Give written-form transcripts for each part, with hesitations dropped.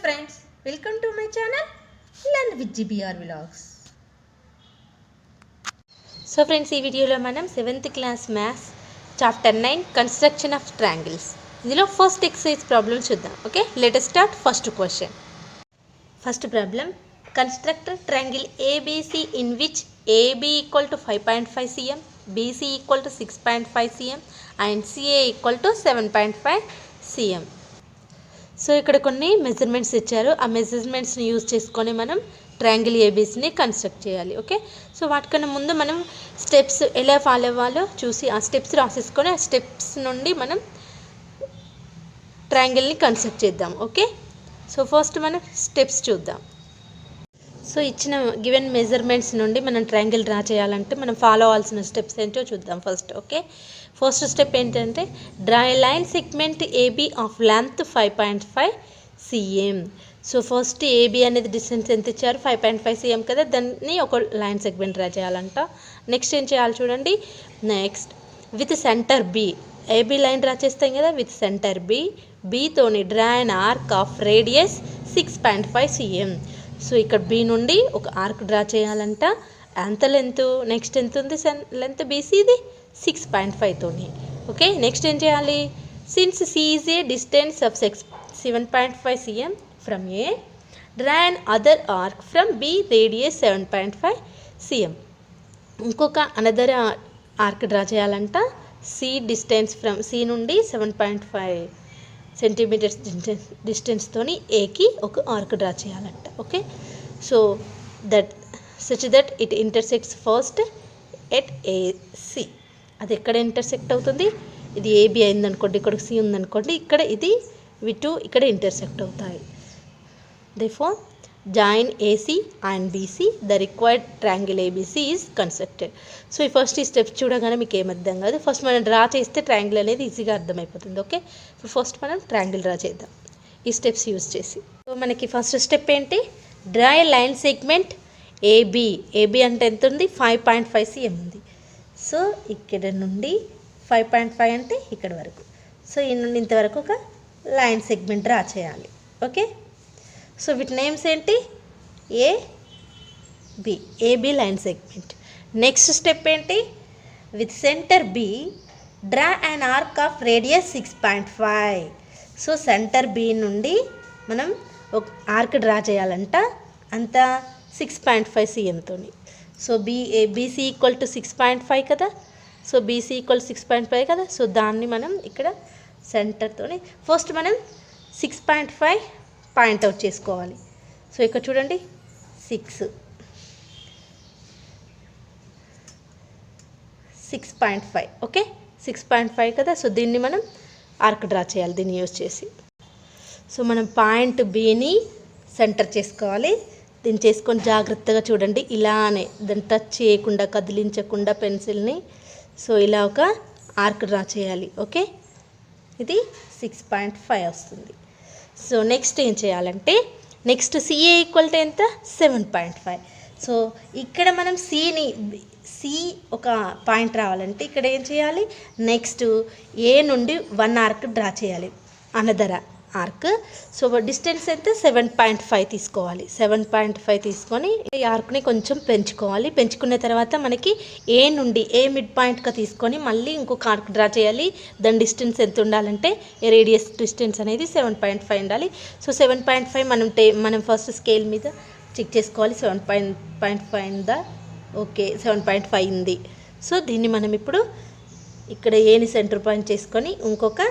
friends, welcome to my channel Learn with GBR Vlogs. So friends, ఈ వీడియోలో మనం 7th class maths chapter 9 construction of triangles ఇందులో first exercise problem చూద్దాం. Okay, let us start first question. First problem, construct a triangle ABC in which AB equal to 5.5 cm, BC equal to 6.5 cm and CA equal to 7.5 cm. So ఇక్కడ కొన్ని measurements ఇచ్చారు. ఆ మెజర్మెంట్స్ని use చేసుకొని మనం triangle ఏబీసీని construct చేయాలి. Okay, so వాటికన్నా ముందు మనం స్టెప్స్ ఎలా ఫాలో అవ్వాలో చూసి ఆ స్టెప్స్ రాసేసుకొని ఆ స్టెప్స్ నుండి మనం ట్రయాంగిల్ని కన్స్ట్రక్ట్ చేద్దాం. ఓకే, సో ఫస్ట్ మనం స్టెప్స్ చూద్దాం. సో ఇచ్చిన గివెన్ మెజర్మెంట్స్ నుండి మనం ట్రయాంగిల్ డ్రా చేయాలంటే మనం ఫాలో అవ్వాల్సిన స్టెప్స్ ఏంటో చూద్దాం ఫస్ట్. ఓకే, ఫస్ట్ స్టెప్ ఏంటంటే draw a line segment AB of length 5.5 cm. So first AB అనేది డిస్టెన్స్ ఎంత ఇచ్చారు, 5.5 cm కదా, దాన్ని ఒక లైన్ సెగ్మెంట్ డ్రా చేయాలంట. నెక్స్ట్ ఏం చేయాలి చూడండి, next with centre B, AB line draw చేస్తాం కదా, విత్ సెంటర్ బి, బీతోని draw an arc of radius 6.5 cm. So ఇక్కడ బి నుండి ఒక ఆర్క్ డ్రా చేయాలంట. ఎంత లెంత్, నెక్స్ట్ ఎంత ఉంది లెంత్ బీసీది 6.5 తోని. ఓకే, నెక్స్ట్ ఏం చేయాలి, since C is a distance of 7.5 cm from A, draw another arc from B radius 7.5 cm. ఇంకొక అనదర్ ఆర్క్ డ్రా చేయాలంట. సి డిస్టెన్స్ ఫ్రమ్ సి నుండి 7.5 సెంటీమీటర్స్ డిస్టెన్స్తోని ఏకి ఒక ఆర్క్ డ్రా చేయాలంట. Okay, so that such that it intersects first at AC. అది ఎక్కడ intersect అవుతుంది, ఇది ఏబి అయిందనుకోండి, ఇక్కడ సి ఉందనుకోండి, ఇక్కడ ఇది వి2 ఇక్కడ ఇంటర్సెక్ట్ అవుతాయి. Therefore join AC and BC, the required triangle ABC is constructed. So ఈ ఫస్ట్ ఈ స్టెప్స్ చూడగానే మీకు ఏం అర్థం కాదు, ఫస్ట్ మనం డ్రా చేస్తే ట్రయాంగిల్ అనేది ఈజీగా అర్థమైపోతుంది. ఓకే, ఫస్ట్ మనం ట్రయాంగిల్ డ్రా చేద్దాం ఈ స్టెప్స్ యూజ్ చేసి. సో మనకి ఫస్ట్ స్టెప్ ఏంటి, draw a line segment AB. AB అంటే ఎంత ఉంది, 5.5 cm ఉంది. సో ఇక్కడ నుండి 5.5 అంటే ఇక్కడ వరకు, సో ఈ నుండి ఇంతవరకు ఒక లైన్ సెగ్మెంట్ డ్రా చేయాలి. ఓకే, సో వీటి నేమ్స్ ఏంటి, A B, AB line segment. Next step ఏంటి, with centre B draw an arc of radius 6.5. So centre B నుండి మనం ఒక ఆర్క్ డ్రా చేయాలంట, అంత 6.5 cmతోని. సో బీసీ ఈక్వల్ టు 6.5 కదా, సో బీసీ ఈక్వల్ 6.5 కదా, సో దాన్ని మనం ఇక్కడ సెంటర్తోని ఫస్ట్ మనం 6.5 పాయింట్అవుట్ చేసుకోవాలి. సో ఇక్కడ చూడండి 6.5. ఓకే, 6.5 కదా, సో దీన్ని మనం ఆర్క్ డ్రా చేయాలి దీన్ని యూజ్ చేసి. సో మనం పాయింట్ బిని సెంటర్ చేసుకోవాలి. దీన్ని చేసుకొని జాగ్రత్తగా చూడండి, ఇలానే దాన్ని టచ్ చేయకుండా కదిలించకుండా పెన్సిల్ని, సో ఇలా ఒక ఆర్క్ డ్రా చేయాలి. ఓకే, ఇది 6.5 వస్తుంది. సో నెక్స్ట్ ఏం చేయాలంటే, నెక్స్ట్ సిఏ ఈక్వల్ టు ఎంత, 7.5. సో ఇక్కడ మనం సి ఒక పాయింట్ రావాలంటే ఇక్కడ ఏం చేయాలి, నెక్స్ట్ ఏ నుండి 1 ఆర్క్ డ్రా చేయాలి, అనదర్ ఆర్క్. సో డిస్టెన్స్ అయితే 7.5 తీసుకోవాలి. 7.5 తీసుకొని ఈ ఆర్క్ని కొంచెం పెంచుకోవాలి. పెంచుకున్న తర్వాత మనకి ఏ నుండి ఏ మిడ్ పాయింట్గా తీసుకొని మళ్ళీ ఇంకొక ఆర్క్ డ్రా చేయాలి. దాని డిస్టెన్స్ ఎంత ఉండాలంటే రేడియస్ డిస్టెన్స్ అనేది 7.5 ఉండాలి. సో 7.5 మనం ఫస్ట్ స్కేల్ మీద చెక్ చేసుకోవాలి. 7.5 ఉందా, ఓకే 7.5 ఉంది. సో దీన్ని మనం ఇప్పుడు ఇక్కడ ఏని సెంటర్ పాయింట్ చేసుకొని ఇంకొక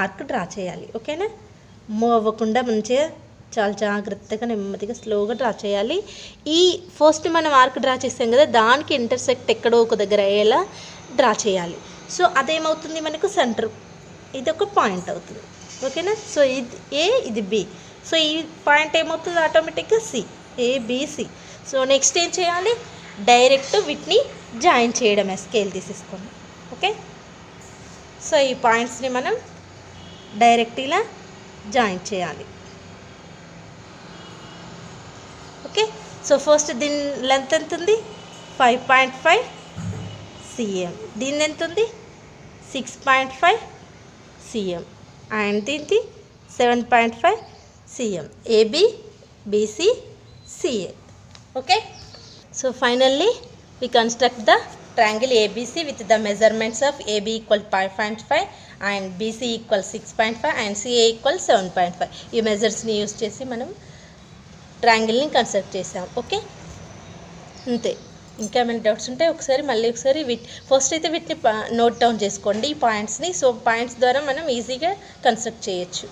ఆర్క్ డ్రా చేయాలి. ఓకేనా, మూవ్ అవ్వకుండా మంచిగా చాలా జాగ్రత్తగా నెమ్మదిగా స్లోగా డ్రా చేయాలి. ఈ ఫస్ట్ మనం ఆర్క్ డ్రా చేస్తాం కదా, దానికి ఇంటర్సెక్ట్ ఎక్కడో ఒక దగ్గర అయ్యేలా డ్రా చేయాలి. సో అదేమవుతుంది, మనకు సెంటర్ ఇది ఒక పాయింట్ అవుతుంది. ఓకేనా, సో ఇది ఏ, ఇది బి, సో ఈ పాయింట్ ఏమవుతుంది ఆటోమేటిక్గా సి, ఏబిసి. సో నెక్స్ట్ ఏం చేయాలి, డైరెక్ట్ వీటిని జాయిన్ చేయడమే స్కేల్ తీసేసుకోండి. ఓకే, సో ఈ పాయింట్స్ని మనం డైరెక్ట్ ఇలా జాయిన్ చేయాలి. ఓకే, సో ఫస్ట్ దీని లెంత్ ఎంత ఉంది, 5.5 cm. దీని ఎంత ఉంది, 6.5 cm. అండ్ దీనికి 7.5 cm, AB, BC, CA. Okay, so finally we construct the triangle ABC with the measurements of AB equal 5.5 and BC equal 6.5 and CA equal 7.5. ఈ మెజర్స్ని use చేసి మనం ట్రయాంగిల్ని కన్స్ట్రక్ట్ చేసాం. ఓకే, అంతే. ఇంకా ఏమైనా డౌట్స్ ఉంటే మళ్ళీ ఒకసారి ఫస్ట్ అయితే వీటిని నోట్ డౌన్ చేసుకోండి ఈ పాయింట్స్ని. సో పాయింట్స్ ద్వారా మనం ఈజీగా కన్స్ట్రక్ట్ చేయొచ్చు.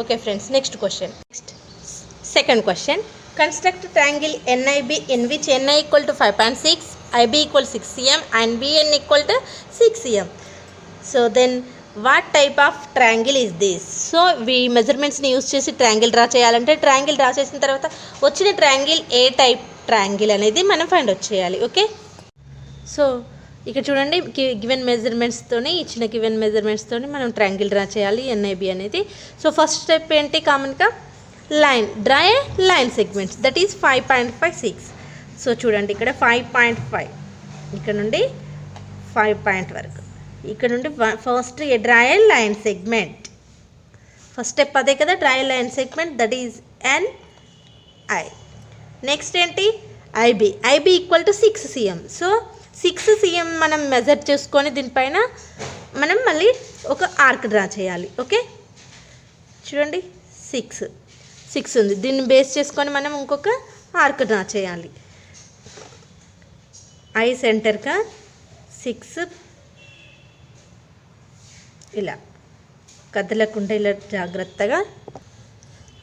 Okay friends, next question. Second question, construct triangle NIB in which NI equal to 5.6, IB equal 6 cm and BN equal to 6 cm. So then what type of triangle is this? So ఈ మెజర్మెంట్స్ని use చేసి triangle draw చేయాలంటే triangle draw చేసిన తర్వాత వచ్చిన triangle ఏ type triangle అనేది మనం find out చేయాలి. ఓకే, సో ఇక్కడ చూడండి, గివెన్ మెజర్మెంట్స్తోని మనం ట్రయాంగిల్ డ్రా చేయాలి NIB అనేది. సో ఫస్ట్ స్టెప్ ఏంటి, కామన్గా line draw a line segments that is 5.56. So చూడండి ఇక్కడ 5.5, ఇక్కడ నుండి 5 వరకు, ఇక్కడ నుండి first draw a line segment. First step అదే కదా, draw a line segment that is NI. Next ఏంటి, IB equal to 6 cm. So 6 cm మనం మెజర్ చేసుకొని దీనిపైన మనం మళ్ళీ ఒక ఆర్క్ డ్రా చేయాలి. ఓకే, చూడండి 6 ఉంది, దీన్ని బేస్ చేసుకొని మనం ఇంకొక ఆర్క్ డ్రా చేయాలి. ఐ సెంటర్గా 6 ఇలా కదలకుండా ఇలా జాగ్రత్తగా,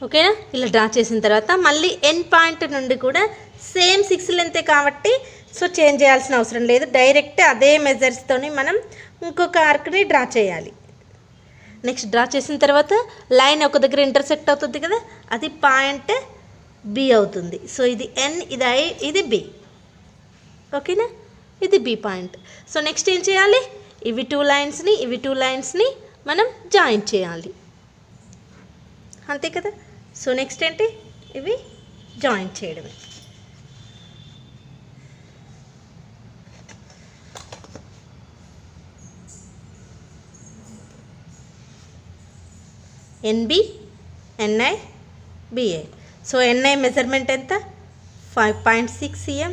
ఓకేనా, ఇలా డ్రా చేసిన తర్వాత మళ్ళీ ఎన్ పాయింట్ నుండి కూడా సేమ్ 6 లెంతే కాబట్టి సో చేంజ్ చేయాల్సిన అవసరం లేదు, డైరెక్ట్ అదే మెజర్స్తోని మనం ఇంకొక ఆర్క్ని డ్రా చేయాలి. నెక్స్ట్ డ్రా చేసిన తర్వాత లైన్ ఒక దగ్గర ఇంటర్సెక్ట్ అవుతుంది కదా, అది పాయింట్ బి అవుతుంది. సో ఇది ఎన్, ఇది ఐ, ఇది బి. ఓకేనా, ఇది బి పాయింట్. సో నెక్స్ట్ ఏం చేయాలి, ఇవి టూ లైన్స్ని మనం జాయిన్ చేయాలి, అంతే కదా. సో నెక్స్ట్ ఏంటి, ఇవి జాయిన్ చేయడమే. NB, NI, BI. So NI measurement ఎంత, 5.6 cm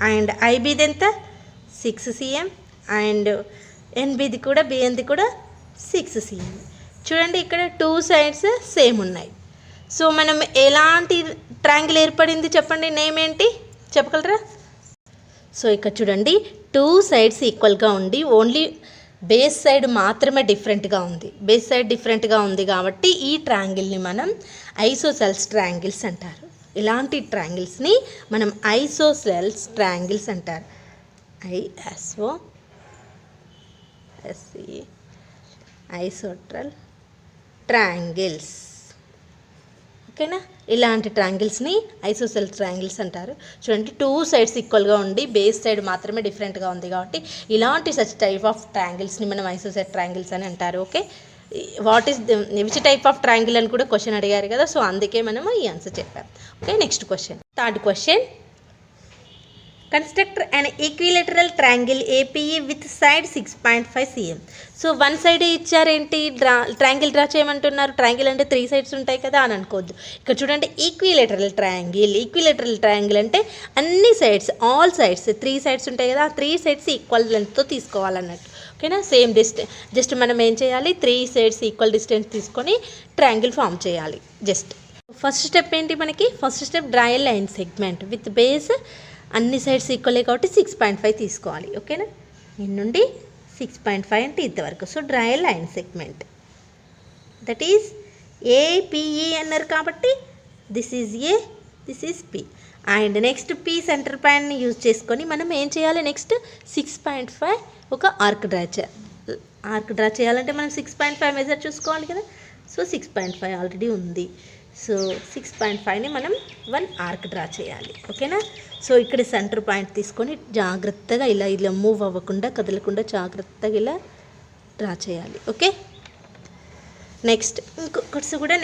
అండ్ ఐబిది ఎంత, 6 cm అండ్ ఎన్బిది కూడా బిఎన్ది కూడా 6 cm. చూడండి ఇక్కడ 2 సైడ్స్ సేమ్ ఉన్నాయి. సో మనం ఎలాంటి ట్రయాంగిల్ ఏర్పడింది చెప్పండి, నేమ్ ఏంటి చెప్పగలరా? సో ఇక్కడ చూడండి 2 సైడ్స్ ఈక్వల్గా ఉండి ఓన్లీ బేస్ సైడ్ మాత్రమే డిఫరెంట్గా ఉంది కాబట్టి ఈ ట్రయాంగిల్ని మనం ఐసోసెల్స్ ట్రయాంగిల్స్ అంటారు. ఇలాంటి ట్రయాంగిల్స్ని మనం ఐసోసెల్స్ ట్రయాంగిల్స్ అంటారు. ఐసోట్రల్ ట్రయాంగిల్స్. ఓకేనా, ఇలాంటి ట్రయాంగిల్స్ని ఐసోసెల్ ట్రయాంగిల్స్ అంటారు. చూడండి 2 సైడ్స్ ఈక్వల్గా ఉండి బేస్ సైడ్ మాత్రమే డిఫరెంట్గా ఉంది కాబట్టి ఇలాంటి సచ్ టైప్ ఆఫ్ ట్రయాంగిల్స్ని మనం ఐసోసెల్ ట్రయాంగిల్స్ అని అంటారు. Okay, what is which type of triangle అని కూడా క్వశ్చన్ అడిగారు కదా, సో అందుకే మనము ఈ ఆన్సర్ చెప్పాం. Okay, next question, third question, construct an equilateral triangle APE with side 6.5 cm. So 1 సైడే ఇచ్చారేంటి, ట్రయాంగిల్ డ్రా చేయమంటున్నారు. ట్రయాంగిల్ అంటే 3 సైడ్స్ ఉంటాయి కదా అని అనుకోవద్దు. ఇక్కడ చూడండి ఈక్విలేటరల్ ట్రయాంగిల్ అంటే అన్ని సైడ్స్, ఆల్ సైడ్స్ 3 సైడ్స్ ఉంటాయి కదా, ఆ 3 సైడ్స్ ఈక్వల్ లెంత్తో తీసుకోవాలన్నట్టు. ఓకేనా, సేమ్ జస్ట్ మనం ఏం చేయాలి, 3 సైడ్స్ ఈక్వల్ డిస్టెన్స్ తీసుకొని ట్రయాంగిల్ ఫామ్ చేయాలి. ఫస్ట్ స్టెప్ ఏంటి మనకి, first step draw a line segment with base అన్ని సైడ్స్ ఈక్వలే కాబట్టి 6.5 తీసుకోవాలి. ఓకేనా, దీని నుండి 6.5 అంటే ఇంతవరకు. So draw a line segment that is APE అన్నారు కాబట్టి this is a, this is P. And next P centre పాయింట్ని యూజ్ చేసుకొని మనం ఏం చేయాలి, నెక్స్ట్ 6.5 ఒక ఆర్క్ డ్రా చేయాలంటే మనం 6.5 మెజర్ చూసుకోవాలి కదా. సో 6.5 ఆల్రెడీ ఉంది. సో 6.5ని మనం 1 ఆర్క్ డ్రా చేయాలి. ఓకేనా, సో ఇక్కడ సెంటర్ పాయింట్ తీసుకొని జాగ్రత్తగా ఇలా మూవ్ అవ్వకుండా కదలకుండా జాగ్రత్తగా ఇలా డ్రా చేయాలి. ఓకే, నెక్స్ట్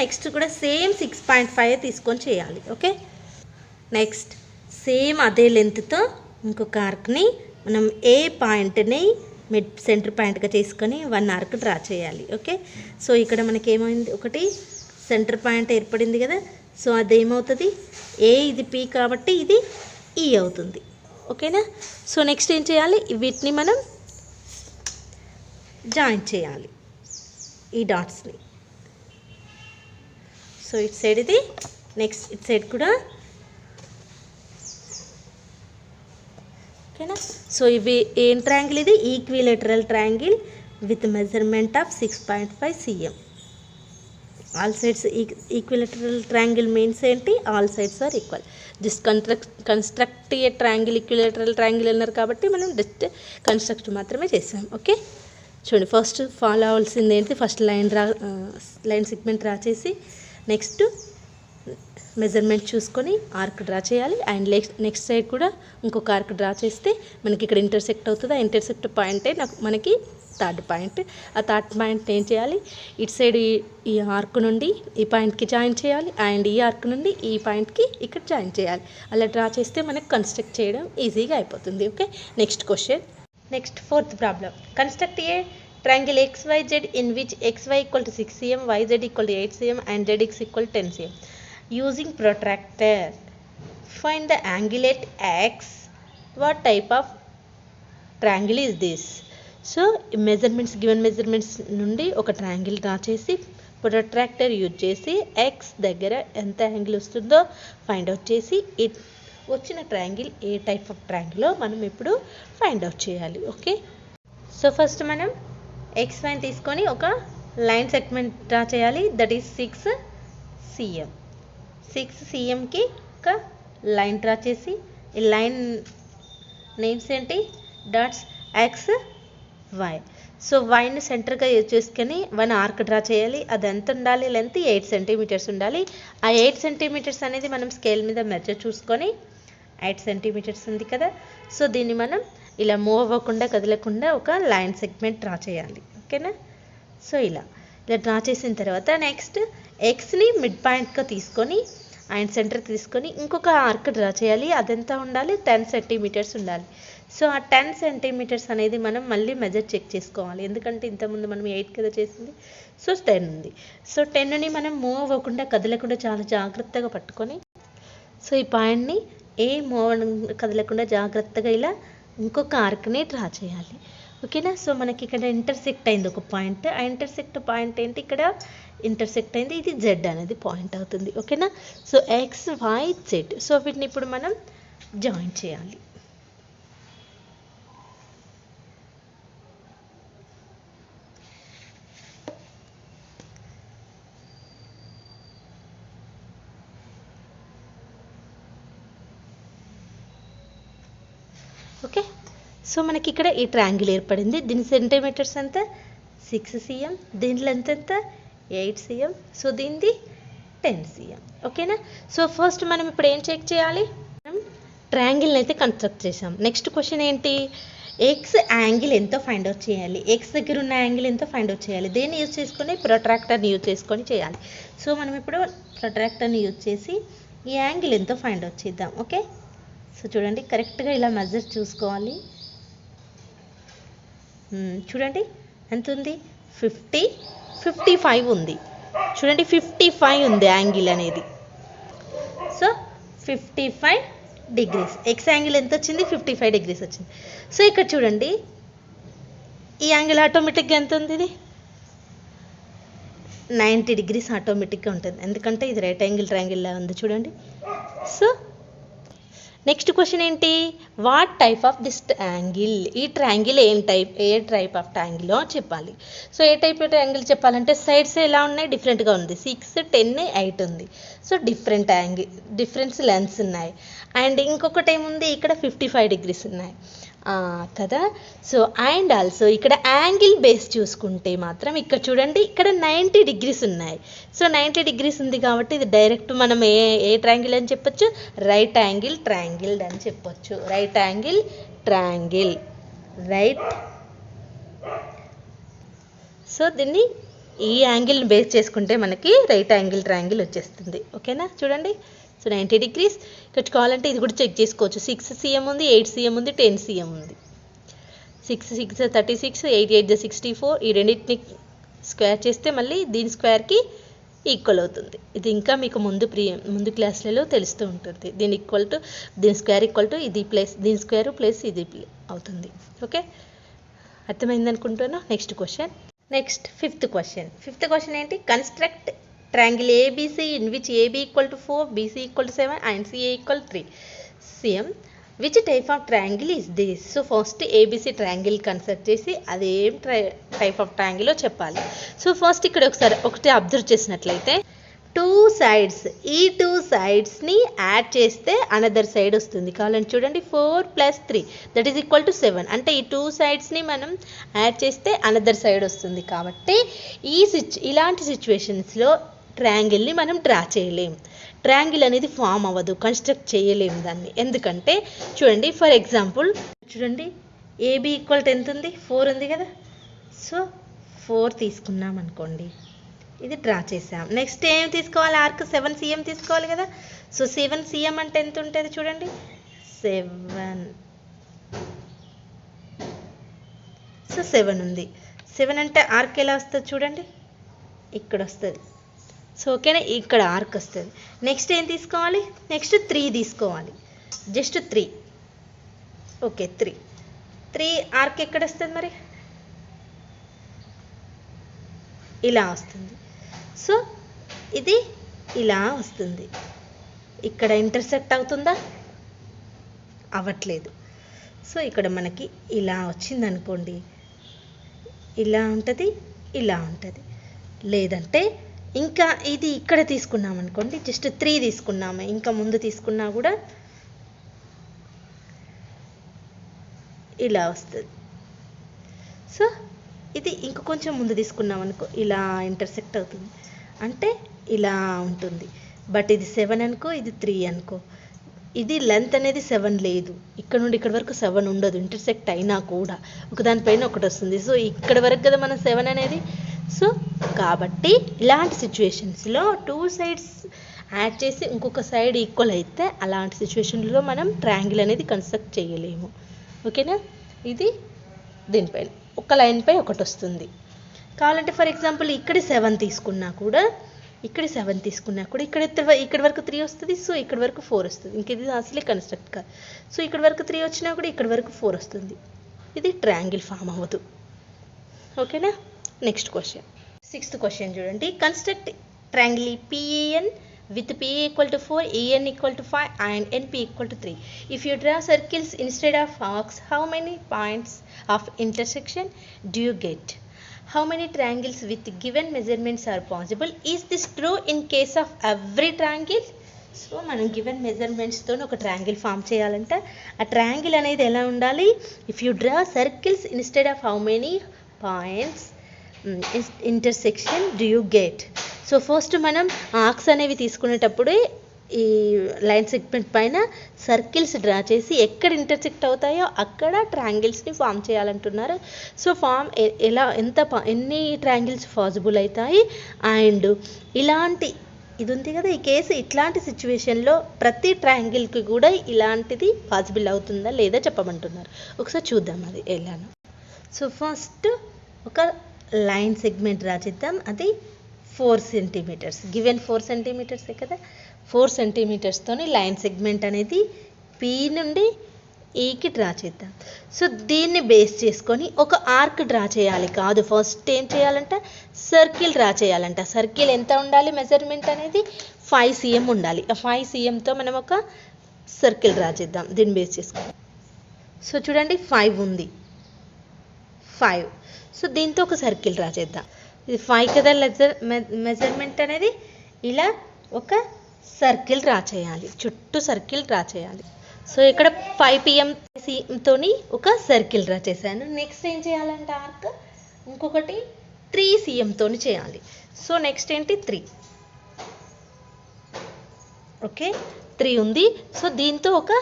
నెక్స్ట్ కూడా సేమ్ 6.5 తీసుకొని చేయాలి. ఓకే, నెక్స్ట్ సేమ్ అదే లెంత్తో ఇంకొక ఆర్క్ని మనం ఏ పాయింట్ని మిడ్ సెంటర్ పాయింట్గా చేసుకొని 1 ఆర్క్ డ్రా చేయాలి. ఓకే, సో ఇక్కడ మనకి ఏమైంది, ఒకటి సెంటర్ పాయింట్ ఏర్పడింది కదా. సో అదేమవుతుంది, ఏ ఇది పీ కాబట్టి ఇది ఈ అవుతుంది. ఓకేనా. సో నెక్స్ట్ ఏం చేయాలి, వీటిని మనం జాయిన్ చేయాలి ఈ డాట్స్ని. సో ఇటు సైడ్ ఇది, నెక్స్ట్ ఇటు సైడ్ కూడా. ఓకేనా. సో ఇవి ఏం ట్రయాంగిల్, ఇది equilateral triangle with measurement of 6.5 cm. All sides equilateral triangle means ఏంటి, all sides are equal. Just construct a triangle, equilateral triangle అన్నారు కాబట్టి మనం జస్ట్ కన్స్ట్రక్ట్ మాత్రమే చేసాం. ఓకే. చూడండి, ఫస్ట్ ఫాలో అవ్వాల్సింది ఏంటి, ఫస్ట్ లైన్ సెగ్మెంట్ డ్రా చేసి నెక్స్ట్ మెజర్మెంట్ చూసుకొని ఆర్క్ డ్రా చేయాలి. అండ్ నెక్స్ట్ సైడ్ కూడా ఇంకొక ఆర్క్ డ్రా చేస్తే మనకి ఇక్కడ ఇంటర్సెక్ట్ అవుతుంది. ఆ ఇంటర్సెక్ట్ పాయింటే మనకి థర్డ్ పాయింట్. ఆ థర్డ్ పాయింట్ ఏం చేయాలి, ఇటు సైడ్ ఈ ఆర్క్ నుండి ఈ పాయింట్కి జాయిన్ చేయాలి, అండ్ ఈ ఆర్క్ నుండి ఈ పాయింట్కి ఇక్కడ జాయిన్ చేయాలి. అలా డ్రా చేస్తే మనకు కన్స్ట్రక్ట్ చేయడం ఈజీగా అయిపోతుంది. Okay. Next question. Next fourth problem. Construct a triangle XYZ in which XY equal to 6 cm, YZ equal to 8 cm and ZX equal to 10 cm. Using protractor, find the angle at X. What type of triangle is this? So measurements, given measurements నుండి ఒక triangle draw చేసి protractor use చేసి X దగ్గర ఎంత angle వస్తుందో find out చేసి వచ్చిన triangle ఏ టైప్ ఆఫ్ ట్రయాంగిల్లో మనం ఇప్పుడు ఫైండ్ అవుట్ చేయాలి. ఓకే. సో ఫస్ట్ మనం XY తీసుకొని ఒక లైన్ సెగ్మెంట్ డ్రా చేయాలి. That is 6 cm. 6 cmకి ఒక లైన్ డ్రా చేసి ఈ లైన్ నేమ్స్ ఏంటి, డాట్స్ XY. సో వైని సెంటర్గా యూజ్ చేసుకొని 1 ఆర్క్ డ్రా చేయాలి. అది ఎంత ఉండాలి, లెంత్ 8 cm ఉండాలి. ఆ 8 cm అనేది మనం స్కేల్ మీద మెజర్ చూసుకొని 8 cm ఉంది కదా. సో దీన్ని మనం ఇలా మూవ్ అవ్వకుండా కదలకుండా ఒక లైన్ సెగ్మెంట్ డ్రా చేయాలి. ఓకేనా. సో ఇలా డ్రా చేసిన తర్వాత నెక్స్ట్ ఎక్స్ని మిడ్ పాయింట్గా తీసుకొని అండ్ సెంటర్కి తీసుకొని ఇంకొక ఆర్క్ డ్రా చేయాలి. అదెంత ఉండాలి, 10 cm ఉండాలి. సో ఆ 10 cm అనేది మనం మళ్ళీ మెజర్ చెక్ చేసుకోవాలి. ఎందుకంటే ఇంతకుముందు మనం 8 కదా చేసింది, సో 10 ఉంది. సో 10ని మనం మూవ్ అవ్వకుండా కదలకుండా చాలా జాగ్రత్తగా పట్టుకొని సో ఈ పాయింట్ని మూవ్ కదలకుండా జాగ్రత్తగా ఇలా ఇంకొక ఆర్క్ని డ్రా చేయాలి. ఓకేనా. సో మనకి ఇక్కడ ఇంటర్సెక్ట్ అయింది ఒక పాయింట్. ఆ ఇంటర్సెక్ట్ పాయింట్ ఏంటి, ఇక్కడ ఇంటర్సెక్ట్ అయింది, ఇది Z అనేది పాయింట్ అవుతుంది. ఓకేనా. So XYZ. సో వీటిని ఇప్పుడు మనం జాయిన్ చేయాలి. ఓకే. సో మనకి ఇక్కడ ఈ ట్రయాంగిల్ ఏర్పడింది. దీని సెంటీమీటర్స్ ఎంత, 6 cm. దీని లెంత్ ఎంత, 8 cm. సో దీనిది 10 cm. ఓకేనా. సో ఫస్ట్ మనం ఇప్పుడు ఏం చెక్ చేయాలి, మనం ట్రయాంగిల్ని అయితే కన్స్ట్రక్ట్ చేసాం. నెక్స్ట్ క్వశ్చన్ ఏంటి, ఎక్స్ యాంగిల్ ఎంతో ఫైండ్ అవుట్ చేయాలి. ఎక్స్ దగ్గర ఉన్న యాంగిల్ ఎంతో ఫైండ్ అవుట్ చేయాలి. దేన్ని యూజ్ చేసుకొని, ప్రొట్రాక్టర్ని యూజ్ చేసుకొని చేయాలి. సో మనం ఇప్పుడు ప్రొట్రాక్టర్ని యూజ్ చేసి ఈ యాంగిల్ ఎంతో ఫైండ్ అవుట్ చేద్దాం. ఓకే. సో చూడండి, కరెక్ట్గా ఇలా మెజర్ చూసుకోవాలి. చూడండి ఎంత ఉంది, 55 ఉంది. చూడండి 55 ఉంది యాంగిల్ అనేది. So 55 degrees. ఎక్స్ యాంగిల్ ఎంత వచ్చింది, 55 degrees వచ్చింది. సో ఇక్కడ చూడండి ఈ యాంగిల్ ఆటోమేటిక్గా ఎంత ఉంది, ఇది 90 degrees ఆటోమేటిక్గా ఉంటుంది. ఎందుకంటే ఇది రైట్ యాంగిల్ ట్రయాంగిల్లా ఉంది చూడండి. సో నెక్స్ట్ క్వశ్చన్ ఏంటి, what type of this angle, ఈ ట్రయాంగిల్ ఏ టైప్ ఆఫ్ ట్రయాంగిల్ చెప్పాలి. సో ఏ టైప్ ఆఫ్ ట్రయాంగిల్ చెప్పాలంటే సైడ్స్ ఎలా ఉన్నాయి, డిఫరెంట్గా ఉంది. 6, 10, 8 ఉంది. సో డిఫరెన్స్ లెన్స్ ఉన్నాయి. అండ్ ఇంకొకటి ఏముంది, ఇక్కడ 55 degrees ఉన్నాయి కదా. సో అండ్ ఆల్సో ఇక్కడ యాంగిల్ బేస్ చూసుకుంటే మాత్రం ఇక్కడ చూడండి, ఇక్కడ 90 degrees ఉన్నాయి. సో 90 degrees ఉంది కాబట్టి ఇది డైరెక్ట్ మనం ఏ ట్రయాంగిల్ అని చెప్పొచ్చు, రైట్ యాంగిల్ ట్రయాంగిల్ అని చెప్పొచ్చు. Right angle triangle, right. So దీన్ని ఈ యాంగిల్ని బేస్ చేసుకుంటే మనకి రైట్ యాంగిల్ ట్రయాంగిల్ వచ్చేస్తుంది. ఓకేనా. చూడండి, సో 90 degrees. ఇక్కడ కావాలంటే ఇది కూడా చెక్ చేసుకోవచ్చు. 6 cm ఉంది, 8 cm ఉంది, 10 cm ఉంది. 6 6 36, 8 8 64. ఈ రెండింటిని స్క్వేర్ చేస్తే మళ్ళీ దీని స్క్వేర్కి ఈక్వల్ అవుతుంది. ఇది ఇంకా మీకు ముందు క్లాసులలో తెలుస్తూ ఉంటుంది. దీని స్క్వేర్ ఈక్వల్ టు ఇది ప్లస్ దీని స్క్వేర్ ప్లస్ ఇది అవుతుంది. ఓకే, అర్థమైంది అనుకుంటున్నా. నెక్స్ట్ ఫిఫ్త్ క్వశ్చన్ ఏంటి? Construct triangle ABC in which AB equal to 4, BC equal to 7 and CA equal 3. Cm which type of triangle is this? So first ABC triangle construct చేసి అదేం type of ట్రయాంగిల్లో చెప్పాలి. So first ఇక్కడ ఒకటి observe చేసినట్లయితే 2 sides, ఈ 2 sidesని add చేస్తే another side వస్తుంది. కావాలని చూడండి, 4 + 3 దట్ ఈస్ ఈక్వల్ టు 7. అంటే ఈ 2 sidesని మనం యాడ్ చేస్తే అనదర్ సైడ్ వస్తుంది. కాబట్టి ఇలాంటి సిచ్యువేషన్స్లో ట్రయాంగిల్ని మనం డ్రా చేయలేం. ట్రయాంగిల్ అనేది ఫామ్ అవ్వదు, కన్స్ట్రక్ట్ చేయలేము దాన్ని. ఎందుకంటే చూడండి, ఫర్ ఎగ్జాంపుల్ చూడండి, ఏబి ఈక్వల్ టు ఎంత ఉంది? 4 ఉంది కదా. సో 4 తీసుకున్నాం అనుకోండి, ఇది డ్రా చేసాం. నెక్స్ట్ ఏం తీసుకోవాలి? ఆర్క్ 7 cm తీసుకోవాలి కదా. సో 7 cm అంటే ఎంత ఉంటుంది చూడండి, 7. సో 7 ఉంది. 7 అంటే ఆర్క్ ఎలా వస్తుంది చూడండి, ఇక్కడ వస్తుంది. సో ఓకేనా, ఇక్కడ ఆర్క్ వస్తుంది. నెక్స్ట్ ఏం తీసుకోవాలి? నెక్స్ట్ 3 తీసుకోవాలి, జస్ట్ 3. ఓకే, 3 ఆర్క్ ఎక్కడ వస్తుంది మరి? ఇలా వస్తుంది. సో ఇది ఇలా వస్తుంది. ఇక్కడ ఇంటర్సెక్ట్ అవుతుందా? అవ్వట్లేదు. సో ఇక్కడ మనకి ఇలా వచ్చింది అనుకోండి, ఇలా ఉంటుంది, ఇలా ఉంటుంది. లేదంటే ఇంకా ఇది ఇక్కడ తీసుకున్నాం అనుకోండి, జస్ట్ 3 తీసుకున్నాము, ఇంకా ముందు తీసుకున్నా కూడా ఇలా వస్తుంది. సో ఇది ఇంక కొంచెం ముందు తీసుకున్నాం అనుకో, ఇలా ఇంటర్సెక్ట్ అవుతుంది, అంటే ఇలా ఉంటుంది. బట్ ఇది 7 అనుకో, ఇది 3 అనుకో, ఇది లెంత్ అనేది 7 లేదు, ఇక్కడ నుండి ఇక్కడ వరకు 7 ఉండదు. ఇంటర్సెక్ట్ అయినా కూడా ఒకదానిపైన ఒకటి వస్తుంది. సో ఇక్కడ వరకు కదా మనం 7 అనేది. సో కాబట్టి ఇలాంటి సిచ్యువేషన్స్లో 2 sides యాడ్ చేసి ఇంకొక సైడ్ ఈక్వల్ అయితే అలాంటి సిచ్యువేషన్లో మనం ట్రయాంగిల్ అనేది కన్స్ట్రక్ట్ చేయలేము. ఓకేనా, ఇది దీనిపైన ఒక లైన్ పై ఒకటి వస్తుంది. కావాలంటే ఫర్ ఎగ్జాంపుల్ ఇక్కడ 7 తీసుకున్నా కూడా ఇక్కడ వరకు 3 వస్తుంది. సో ఇక్కడ వరకు 4 వస్తుంది. ఇంక ఇది అసలే కన్స్ట్రక్ట్ కాదు. సో ఇక్కడ వరకు 3 వచ్చినా కూడా ఇక్కడ వరకు 4 వస్తుంది. ఇది ట్రయాంగిల్ ఫామ్ అవ్వదు. ఓకేనా. నెక్స్ట్ క్వశ్చన్, 6th క్వశ్చన్ చూడండి. Construct triangle PEN with PA equal to 4, EN equal to 5 and NP equal to 3. If you draw circles instead of arcs, how many points of intersection do you get? How many triangles with given measurements are possible? Is this true in case of every triangle? So మనం given మెజర్మెంట్స్తో ఒక triangle form చేయాలంటే ఆ triangle అనేది ఎలా ఉండాలి? If you draw circles instead of how many points intersection do you get. So first మనం arcs అనేవి తీసుకునేటప్పుడు ఈ లైన్ సెగ్మెంట్ పైన సర్కిల్స్ డ్రా చేసి ఎక్కడ ఇంటర్సెక్ట్ అవుతాయో అక్కడ ట్రయాంగిల్స్ని ఫామ్ చేయాలంటున్నారు. సో ఎన్ని ట్రయాంగిల్స్ పాసిబుల్ అవుతాయి, అండ్ ఇలాంటి ఇది ఉంది కదా ఈ కేసు, ఇట్లాంటి సిచ్యువేషన్లో ప్రతి ట్రయాంగిల్కి కూడా ఇలాంటిది పాసిబుల్ అవుతుందా లేదా చెప్పమంటున్నారు. ఒకసారి చూద్దాం అది ఎలానో. సో ఫస్ట్ ఒక లైన్ సెగ్మెంట్ డ్రా చేద్దాం. అది 4 centimeters, గివెన్ 4 centimeters కదా. 4 centimeters లైన్ సెగ్మెంట్ అనేది P నుండి Eకి డ్రా చేద్దాం. సో దీన్ని బేస్ చేసుకొని ఒక ఆర్క్ డ్రా చేయాలి. కాదు, ఫస్ట్ ఏం చేయాలంట, సర్కిల్ డ్రా చేయాలంట. సర్కిల్ ఎంత ఉండాలి మెజర్మెంట్ అనేది 5 cm ఉండాలి. ఆ 5 cmతో మనం ఒక సర్కిల్ డ్రా చేద్దాం దీన్ని బేస్ చేసుకొని. సో చూడండి 5 ఉంది, 5. సో దీంతో ఒక సర్కిల్ డ్రా చేద్దాం. ఇది 5 కదా మెజర్మెంట్ అనేది. ఇలా ఒక సర్కిల్ డ్రా చేయాలి, చుట్టూ సర్కిల్ డ్రా చేయాలి. సో ఇక్కడ 5 pm తోని ఒక సర్కిల్ డ్రా చేశాను. నెక్స్ట్ ఏం చేయాలంటే ఆర్క్ ఇంకొకటి 3 cm తోని చేయాలి. సో నెక్స్ట్ ఏంటి 3. ఓకే, 3 ఉంది. సో దీంతో ఒక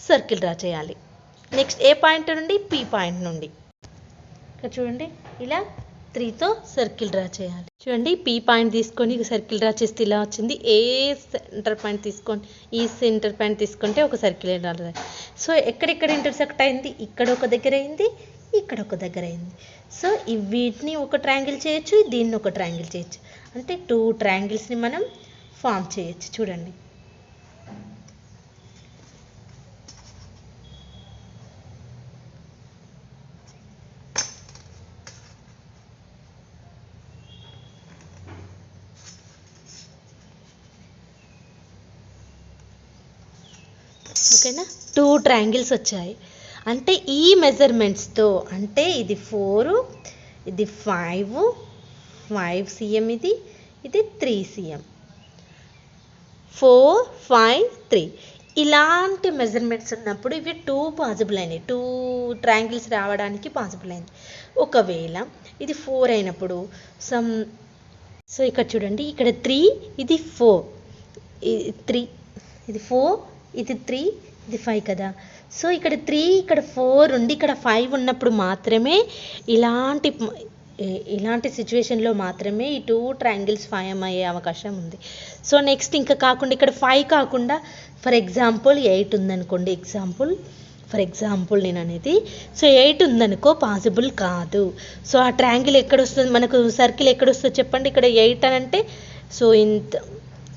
సర్కిల్ డ్రా చేయాలి. నెక్స్ట్ ఏ పాయింట్ నుండి, P పాయింట్ నుండి. ఇక్కడ చూడండి ఇలా 3తో సర్కిల్ డ్రా చేయాలి. చూడండి P పాయింట్ తీసుకొని సర్కిల్ డ్రా చేస్తే ఇలా వచ్చింది. ఈ సెంటర్ పాయింట్ తీసుకుంటే ఒక సర్కిల్ డ్రా. సో ఎక్కడెక్కడ ఇంటర్సెక్ట్ అయింది, ఇక్కడ ఒక దగ్గర అయింది, ఇక్కడ ఒక దగ్గర అయింది. సో వీటిని ఒక ట్రయాంగిల్ చేయొచ్చు, దీన్ని ఒక ట్రయాంగిల్ చేయొచ్చు. అంటే 2 ట్రయాంగిల్స్ని మనం ఫామ్ చేయొచ్చు. చూడండి, ఓకేనా, 2 ట్రయాంగిల్స్ వచ్చాయి. అంటే ఈ మెజర్మెంట్స్తో, అంటే ఇది 4, ఇది 5 cm, ఇది 3 cm, 4, 5, 3 ఇలాంటి మెజర్మెంట్స్ ఉన్నప్పుడు ఇవి 2 పాసిబుల్ అయినాయి, 2 ట్రయాంగిల్స్ రావడానికి పాసిబుల్ అయింది. ఒకవేళ ఇది 4 అయినప్పుడు సో ఇక్కడ చూడండి, ఇక్కడ 3, ఇది 4, 3, ఇది 4, ఇది 3, ఇది 5 కదా. సో ఇక్కడ 3, ఇక్కడ 4 ఉండి ఇక్కడ 5 ఉన్నప్పుడు మాత్రమే ఇలాంటి సిచ్యువేషన్లో మాత్రమే ఈ 2 ట్రయాంగిల్స్ ఫామ్ అయ్యే అవకాశం ఉంది. సో నెక్స్ట్ ఇంకా కాకుండా ఇక్కడ 5 కాకుండా ఫర్ ఎగ్జాంపుల్ 8 ఉందనుకోండి, ఫర్ ఎగ్జాంపుల్ నేను అనేది, సో 8 ఉందనుకో పాసిబుల్ కాదు. సో ఆ ట్రయాంగిల్ ఎక్కడ వస్తుంది, మనకు సర్కిల్ ఎక్కడ వస్తుంది చెప్పండి. ఇక్కడ 8 అని అంటే సో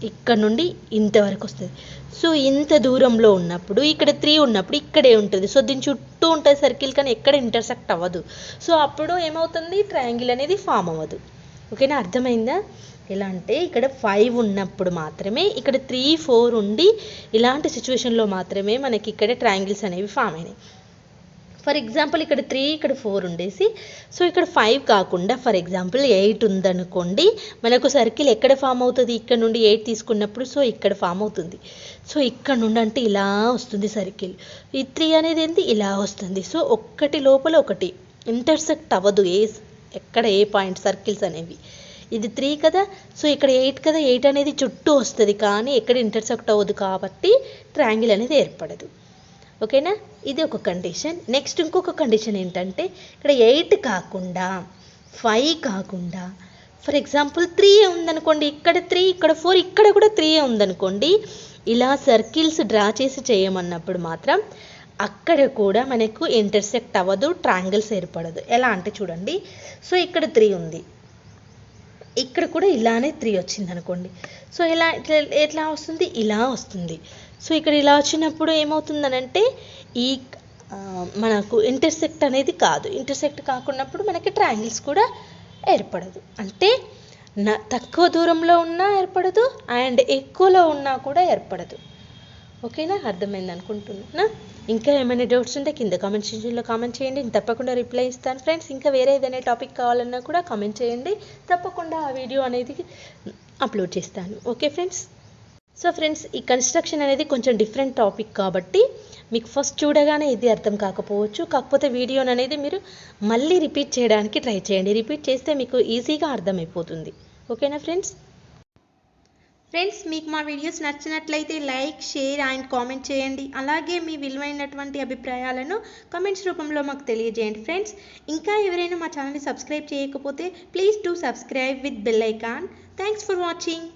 ఇక్కడ నుండి ఇంతవరకు వస్తుంది. సో ఇంత దూరంలో ఉన్నప్పుడు ఇక్కడ 3 ఉన్నప్పుడు ఇక్కడే ఉంటుంది. సో దీని చుట్టూ ఉంటుంది సర్కిల్, కానీ ఎక్కడ ఇంటర్సెక్ట్ అవ్వదు. సో అప్పుడు ఏమవుతుంది, ట్రయాంగిల్ అనేది ఫామ్ అవ్వదు. ఓకేనా, అర్థమైందా? ఎలా అంటే ఇక్కడ 5 ఉన్నప్పుడు మాత్రమే, ఇక్కడ 3, 4 ఉండి ఇలాంటి సిచ్యువేషన్లో మాత్రమే మనకి ఇక్కడ ట్రయాంగిల్స్ అనేవి ఫామ్ అయినాయి. ఫర్ ఎగ్జాంపుల్ ఇక్కడ 3, ఇక్కడ 4 ఉండేసి, సో ఇక్కడ 5 కాకుండా ఫర్ ఎగ్జాంపుల్ 8 ఉందనుకోండి, మనకు సర్కిల్ ఎక్కడ ఫామ్ అవుతుంది, ఇక్కడ నుండి 8 తీసుకున్నప్పుడు సో ఇక్కడ ఫామ్ అవుతుంది. సో ఇక్కడ నుండి అంటే ఇలా వస్తుంది సర్కిల్. ఈ 3 అనేది ఏంటి, ఇలా వస్తుంది. సో ఒక్కటి లోపల ఒకటి ఇంటర్సెక్ట్ అవ్వదు, ఎక్కడ ఏ పాయింట్ సర్కిల్స్ అనేవి. ఇది 3 కదా, సో ఇక్కడ 8 కదా, 8 అనేది చుట్టూ వస్తుంది కానీ ఎక్కడ ఇంటర్సెక్ట్ అవ్వదు, కాబట్టి ట్రయాంగిల్ అనేది ఏర్పడదు. ఓకేనా, ఇది ఒక కండిషన్. నెక్స్ట్ ఇంకొక కండిషన్ ఏంటంటే, ఇక్కడ 8 కాకుండా 5 కాకుండా ఫర్ ఎగ్జాంపుల్ 3 ఉందనుకోండి, ఇక్కడ 3, ఇక్కడ 4, ఇక్కడ కూడా 3 ఉందనుకోండి, ఇలా సర్కిల్స్ డ్రా చేసి చేయమన్నప్పుడు మాత్రం అక్కడ కూడా మనకు ఇంటర్సెక్ట్ అవ్వదు, ట్రయాంగిల్స్ ఏర్పడదు. ఎలా అంటే చూడండి, సో ఇక్కడ 3 ఉంది, ఇక్కడ కూడా ఇలానే 3 వచ్చింది అనుకోండి. సో ఎట్లా వస్తుంది, ఇలా వస్తుంది. సో ఇక్కడ ఇలా వచ్చినప్పుడు ఏమవుతుందనంటే మనకు ఇంటర్సెక్ట్ అనేది కాదు. ఇంటర్సెక్ట్ కాకున్నప్పుడు మనకి ట్రయాంగిల్స్ కూడా ఏర్పడదు. అంటే తక్కువ దూరంలో ఉన్నా ఏర్పడదు, అండ్ ఎక్కువలో ఉన్నా కూడా ఏర్పడదు. ఓకేనా, అర్థమైంది అనుకుంటున్నా. ఇంకా ఏమైనా డౌట్స్ ఉంటే కింద కామెంట్ సెక్షన్లో కామెంట్ చేయండి, నేను తప్పకుండా రిప్లై ఇస్తాను ఫ్రెండ్స్. ఇంకా వేరే ఏదైనా టాపిక్ కావాలన్నా కూడా కామెంట్ చేయండి, తప్పకుండా ఆ వీడియో అనేది అప్లోడ్ చేస్తాను. Okay friends. సో ఫ్రెండ్స్, ఈ కన్స్ట్రక్షన్ అనేది కొంచెం డిఫరెంట్ టాపిక్ కాబట్టి మీకు ఫస్ట్ చూడగానే ఇది అర్థం కాకపోవచ్చు, కాకపోతే వీడియోని అనేది మీరు మళ్ళీ రిపీట్ చేయడానికి ట్రై చేయండి. రిపీట్ చేస్తే మీకు ఈజీగా అర్థమైపోతుంది. ఓకేనా ఫ్రెండ్స్. మీకు మా వీడియోస్ నచ్చినట్లయితే లైక్, షేర్ అండ్ కామెంట్ చేయండి. అలాగే మీ విలువైనటువంటి అభిప్రాయాలను కామెంట్స్ రూపంలో మాకు తెలియజేయండి ఫ్రెండ్స్. ఇంకా ఎవరైనా మా ఛానల్ని సబ్స్క్రైబ్ చేయకపోతే please do subscribe with bell icon. Thanks for watching.